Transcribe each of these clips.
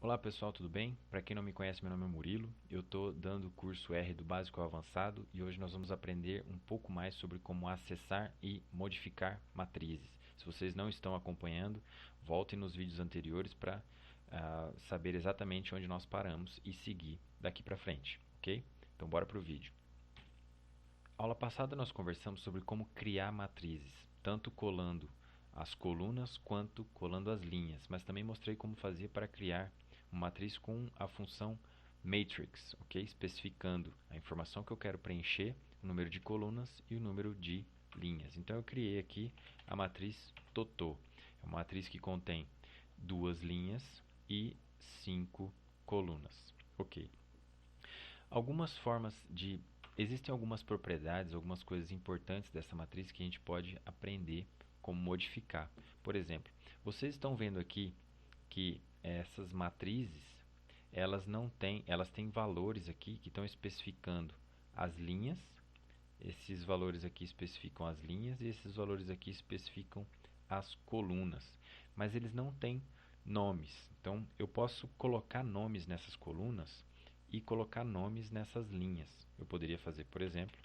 Olá pessoal, tudo bem? Para quem não me conhece, meu nome é Murilo. Eu estou dando o curso R do Básico ao Avançado e hoje nós vamos aprender um pouco mais sobre como acessar e modificar matrizes. Se vocês não estão acompanhando, voltem nos vídeos anteriores para saber exatamente onde nós paramos e seguir daqui para frente, ok? Então bora para o vídeo. Aula passada nós conversamos sobre como criar matrizes, tanto colando as colunas quanto colando as linhas, mas também mostrei como fazer para criar uma matriz com a função matrix, ok? Especificando a informação que eu quero preencher, o número de colunas e o número de linhas. Então eu criei aqui a matriz Totô. É uma matriz que contém duas linhas e 5 colunas, ok? Algumas formas de Existem algumas propriedades, algumas coisas importantes dessa matriz que a gente pode aprender como modificar. Por exemplo, vocês estão vendo aqui que essas matrizes, elas têm valores aqui que estão especificando as linhas. Esses valores aqui especificam as linhas e esses valores aqui especificam as colunas, mas eles não têm nomes. Então, eu posso colocar nomes nessas colunas e colocar nomes nessas linhas. Eu poderia fazer, por exemplo,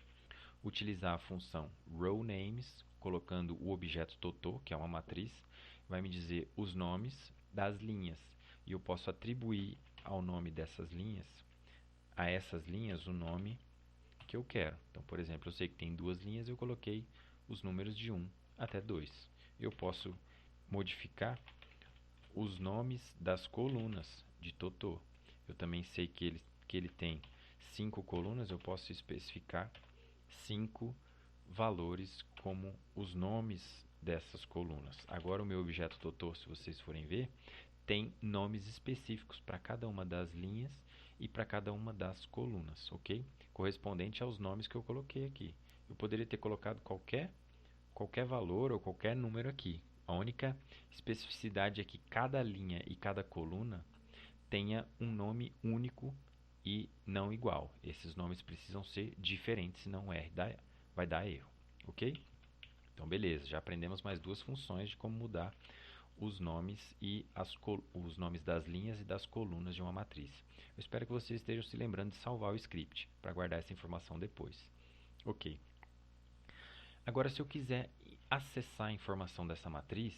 utilizar a função rowNames, colocando o objeto Totô, que é uma matriz, vai me dizer os nomes das linhas. E eu posso atribuir ao nome dessas linhas, a essas linhas, o nome que eu quero. Então, por exemplo, eu sei que tem duas linhas, eu coloquei os números de 1 até 2. Eu posso modificar os nomes das colunas de Totô. Eu também sei que ele tem 5 colunas, eu posso especificar 5 valores como os nomes dessas colunas. Agora o meu objeto Totô, se vocês forem ver, tem nomes específicos para cada uma das linhas e para cada uma das colunas, ok? Correspondente aos nomes que eu coloquei aqui. Eu poderia ter colocado qualquer valor ou qualquer número aqui. A única especificidade é que cada linha e cada coluna tenha um nome único e não igual. Esses nomes precisam ser diferentes, senão vai dar erro, ok? Então, beleza, já aprendemos mais duas funções de como mudar os nomes os nomes das linhas e das colunas de uma matriz. Eu espero que vocês estejam se lembrando de salvar o script para guardar essa informação depois. Ok. Agora, se eu quiser acessar a informação dessa matriz,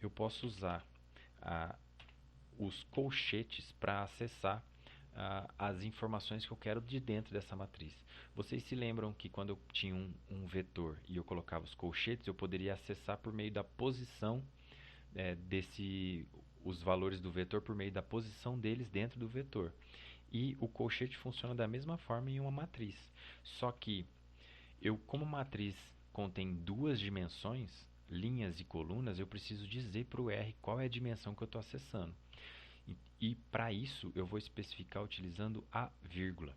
eu posso usar ah, os colchetes para acessar as informações que eu quero de dentro dessa matriz. Vocês se lembram que quando eu tinha um vetor e eu colocava os colchetes, eu poderia acessar por meio da posição os valores do vetor por meio da posição deles dentro do vetor. E o colchete funciona da mesma forma em uma matriz. Só que como a matriz contém duas dimensões, linhas e colunas, eu preciso dizer para o R qual é a dimensão que eu estou acessando. E para isso eu vou especificar utilizando a vírgula.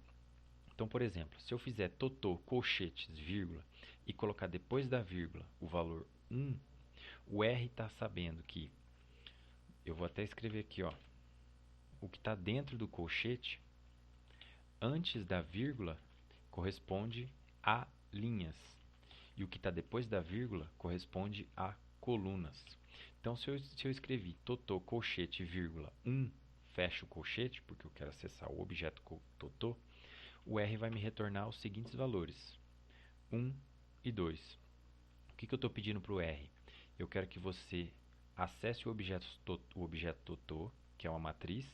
Então, por exemplo, se eu fizer totô, colchetes, vírgula, e colocar depois da vírgula o valor 1, o R está sabendo que, eu vou até escrever aqui, ó, o que está dentro do colchete, antes da vírgula, corresponde a linhas. E o que está depois da vírgula corresponde a colunas. Então, se eu escrevi totô, colchete, vírgula, 1, fecho o colchete, porque eu quero acessar o objeto totô, o R vai me retornar os seguintes valores: 1 e 2. O que eu estou pedindo para o R? Eu quero que você acesse o objeto totô, que é uma matriz,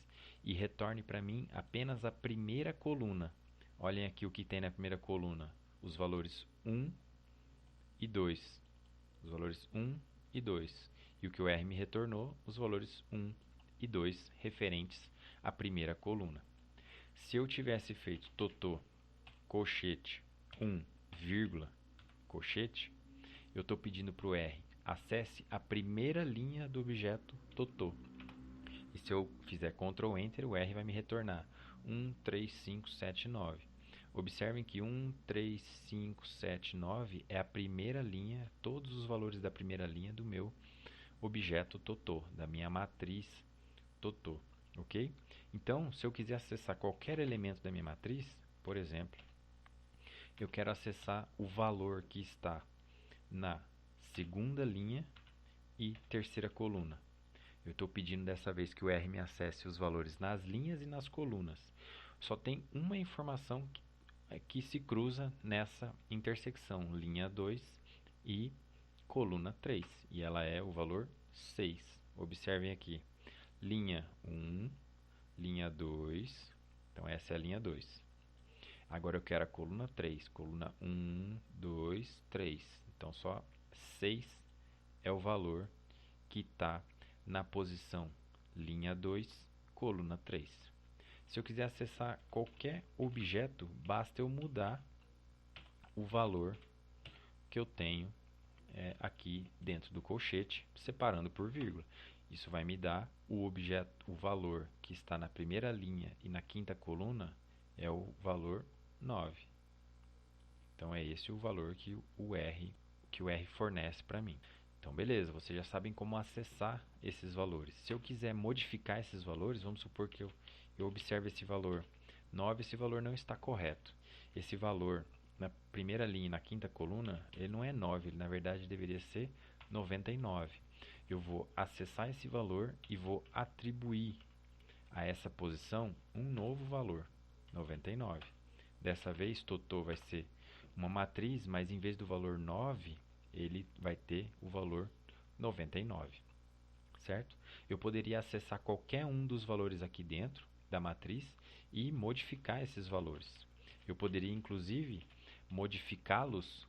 e retorne para mim apenas a primeira coluna. Olhem aqui o que tem na primeira coluna: os valores 1 e 2. Os valores 1 e 2. E o que o R me retornou? Os valores 1 e 2 referentes à primeira coluna. Se eu tivesse feito totô, colchete, 1, vírgula, colchete, eu estou pedindo para o R, acesse a primeira linha do objeto totô. E se eu fizer Ctrl Enter, o R vai me retornar 1, 3, 5, 7, 9. Observem que 1, 3, 5, 7, 9 é a primeira linha, todos os valores da primeira linha do meu objeto totô, da minha matriz totô, ok? Então, se eu quiser acessar qualquer elemento da minha matriz, por exemplo, eu quero acessar o valor que está na segunda linha e terceira coluna. Eu estou pedindo dessa vez que o R me acesse os valores nas linhas e nas colunas. Só tem uma informação que se cruza nessa intersecção, linha 2 e coluna 3, e ela é o valor 6. Observem aqui, linha 1, linha 2, então essa é a linha 2. Agora eu quero a coluna 3, coluna 1, 2, 3. Então só 6 é o valor que está na posição linha 2, coluna 3. Se eu quiser acessar qualquer objeto, basta eu mudar o valor que eu tenho aqui dentro do colchete, separando por vírgula. Isso vai me dar o valor que está na primeira linha e na quinta coluna é o valor 9. Então é esse o valor que o R fornece para mim. Então beleza, vocês já sabem como acessar esses valores. Se eu quiser modificar esses valores, vamos supor que eu observe esse valor 9, esse valor não está correto. Esse valor na primeira linha e na quinta coluna, ele não é 9, ele na verdade deveria ser 99. Eu vou acessar esse valor e vou atribuir a essa posição um novo valor, 99. Dessa vez, Totô vai ser uma matriz, mas em vez do valor 9, ele vai ter o valor 99, certo? Eu poderia acessar qualquer um dos valores aqui dentro da matriz e modificar esses valores. Eu poderia, inclusive, modificá-los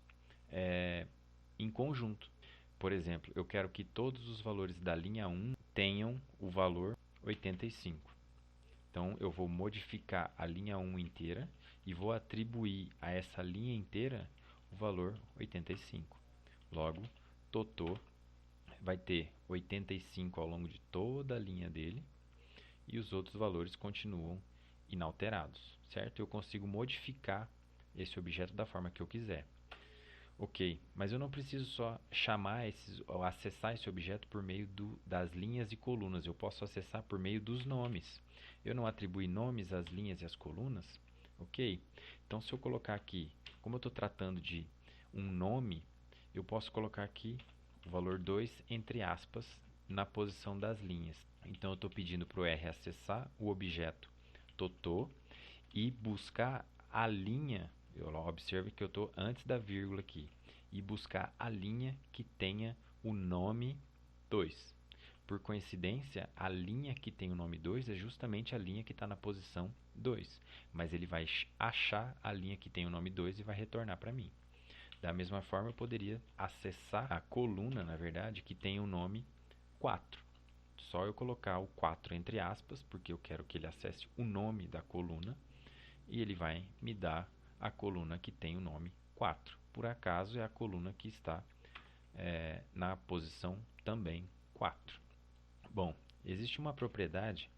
em conjunto. Por exemplo, eu quero que todos os valores da linha 1 tenham o valor 85. Então, eu vou modificar a linha 1 inteira e vou atribuir a essa linha inteira o valor 85. Logo, Totô vai ter 85 ao longo de toda a linha dele e os outros valores continuam inalterados, certo? Eu consigo modificar esse objeto da forma que eu quiser. Ok, mas eu não preciso só ou acessar esse objeto por meio das linhas e colunas. Eu posso acessar por meio dos nomes. Eu não atribuí nomes às linhas e às colunas? Ok, então se eu colocar aqui, como eu estou tratando de um nome, eu posso colocar aqui o valor 2 entre aspas na posição das linhas. Então eu estou pedindo para o R acessar o objeto Totô e buscar a linha. Observe que eu estou antes da vírgula aqui. E buscar a linha que tenha o nome 2. Por coincidência, a linha que tem o nome 2 é justamente a linha que está na posição 2. Mas ele vai achar a linha que tem o nome 2 e vai retornar para mim. Da mesma forma, eu poderia acessar a coluna, na verdade, que tem o nome 4. Só eu colocar o 4 entre aspas, porque eu quero que ele acesse o nome da coluna. E ele vai me dar a coluna que tem o nome 4. Por acaso é a coluna que está na posição também 4. Bom, existe uma propriedade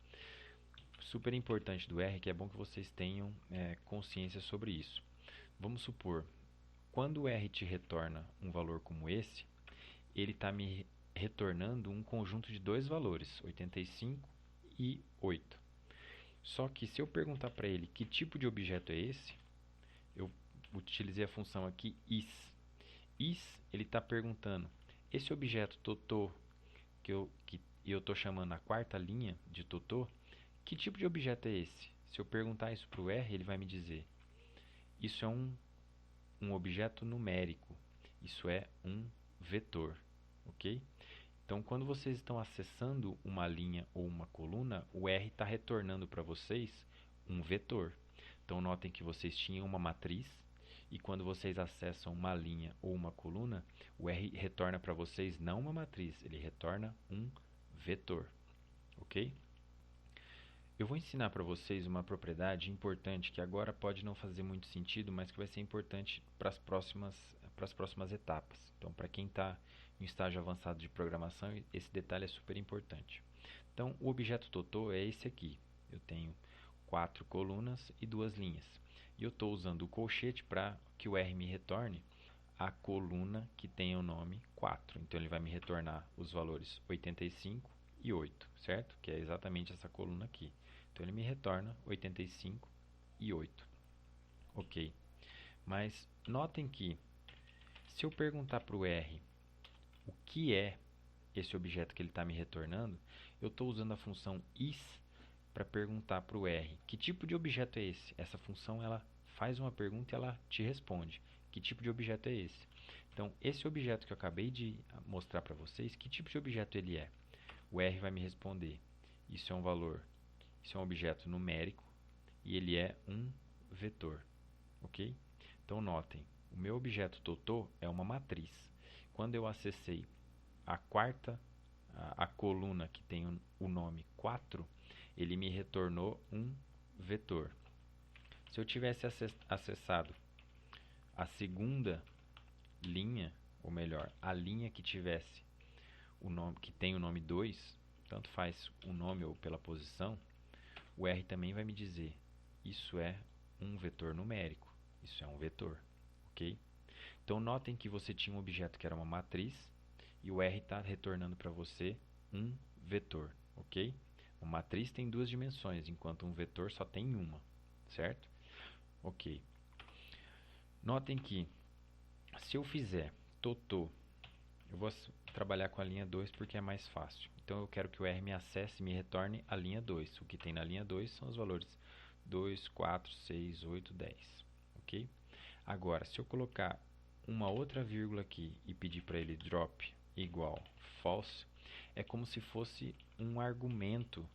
super importante do R que é bom que vocês tenham consciência sobre isso. Vamos supor, quando o R te retorna um valor como esse, ele está me retornando um conjunto de dois valores, 85 e 8. Só que se eu perguntar para ele que tipo de objeto é esse, eu utilizei a função aqui is. Is, ele está perguntando, esse objeto Totô que eu estou chamando a quarta linha de Totô, que tipo de objeto é esse? Se eu perguntar isso para o R, ele vai me dizer, isso é um objeto numérico, isso é um vetor, ok? Então, quando vocês estão acessando uma linha ou uma coluna, o R está retornando para vocês um vetor. Então, notem que vocês tinham uma matriz e quando vocês acessam uma linha ou uma coluna, o R retorna para vocês não uma matriz, ele retorna um vetor. Ok? Eu vou ensinar para vocês uma propriedade importante que agora pode não fazer muito sentido, mas que vai ser importante para as próximas etapas. Então, para quem está em estágio avançado de programação, esse detalhe é super importante. Então, o objeto Totô é esse aqui. Eu tenho 4 colunas e 2 linhas. E eu estou usando o colchete para que o R me retorne a coluna que tem o nome 4. Então, ele vai me retornar os valores 85 e 8, certo? Que é exatamente essa coluna aqui. Então, ele me retorna 85 e 8. Ok. Mas notem que, se eu perguntar para o R o que é esse objeto que ele está me retornando, eu estou usando a função is para perguntar para o R, que tipo de objeto é esse? Essa função ela faz uma pergunta e ela te responde. Que tipo de objeto é esse? Então, esse objeto que eu acabei de mostrar para vocês, que tipo de objeto ele é? O R vai me responder, isso é um valor, isso é um objeto numérico e ele é um vetor, ok? Então, notem, o meu objeto Totô é uma matriz. Quando eu acessei a coluna que tem o nome 4, ele me retornou um vetor. Se eu tivesse acessado a segunda linha, ou melhor, a linha que tivesse o nome, que tem o nome 2, tanto faz o nome ou pela posição, o R também vai me dizer, isso é um vetor numérico, isso é um vetor, ok? Então notem que você tinha um objeto que era uma matriz e o R está retornando para você um vetor, ok? Uma matriz tem duas dimensões, enquanto um vetor só tem uma, certo? Ok. Notem que se eu fizer Totô, eu vou trabalhar com a linha 2 porque é mais fácil. Então eu quero que o R me acesse e me retorne a linha 2. O que tem na linha 2 são os valores 2, 4, 6, 8, 10. Ok? Agora, se eu colocar uma outra vírgula aqui e pedir para ele drop igual false, é como se fosse um argumento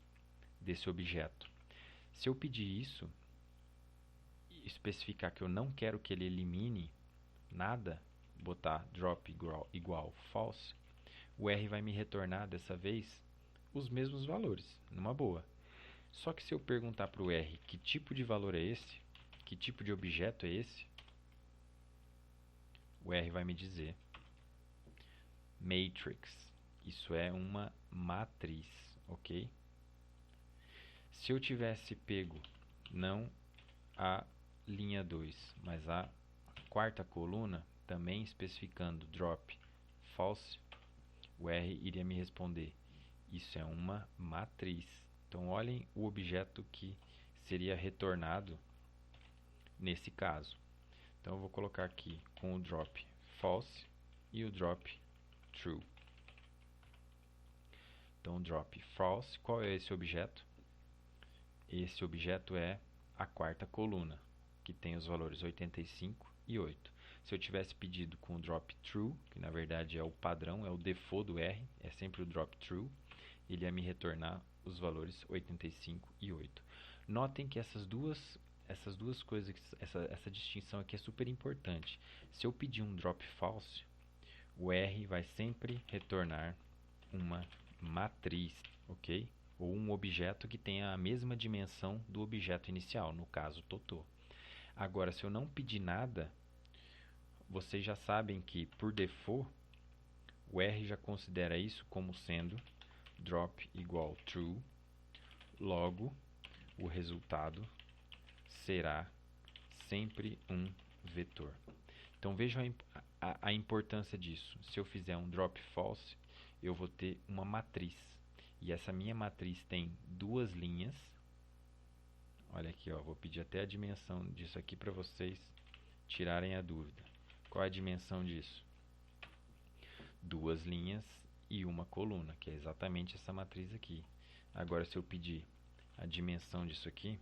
desse objeto. Se eu pedir isso, e especificar que eu não quero que ele elimine nada, botar drop igual false, o R vai me retornar dessa vez os mesmos valores, numa boa. Só que se eu perguntar para o R que tipo de valor é esse, que tipo de objeto é esse, o R vai me dizer matrix. Isso é uma matriz, ok? Se eu tivesse pego não a linha 2, mas a quarta coluna, também especificando drop false, o R iria me responder, isso é uma matriz. Então, olhem o objeto que seria retornado nesse caso. Então, eu vou colocar aqui com o drop false e o drop true. Então, drop false, qual é esse objeto? Esse objeto é a quarta coluna, que tem os valores 85 e 8. Se eu tivesse pedido com o drop true, que na verdade é o padrão, é o default do R, é sempre o drop true, ele ia me retornar os valores 85 e 8. Notem que essas duas coisas, essa distinção aqui é super importante. Se eu pedir um drop false, o R vai sempre retornar uma matriz, ok? Ou um objeto que tenha a mesma dimensão do objeto inicial, no caso Totô. Agora, se eu não pedir nada, vocês já sabem que, por default, o R já considera isso como sendo drop igual true, logo o resultado será sempre um vetor. Então vejam a importância disso. Se eu fizer um drop false, eu vou ter uma matriz. E essa minha matriz tem duas linhas. Olha aqui, ó, vou pedir até a dimensão disso aqui para vocês tirarem a dúvida. Qual é a dimensão disso? Duas linhas e uma coluna, que é exatamente essa matriz aqui. Agora, se eu pedir a dimensão disso aqui,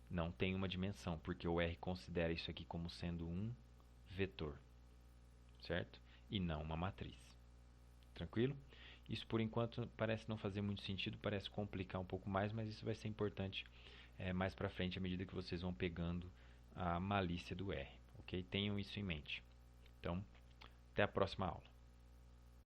não tem uma dimensão, porque o R considera isso aqui como sendo um vetor, certo? E não uma matriz. Tranquilo? Isso por enquanto parece não fazer muito sentido, parece complicar um pouco mais, mas isso vai ser importante mais para frente à medida que vocês vão pegando a malícia do R, ok? Tenham isso em mente. Então, até a próxima aula.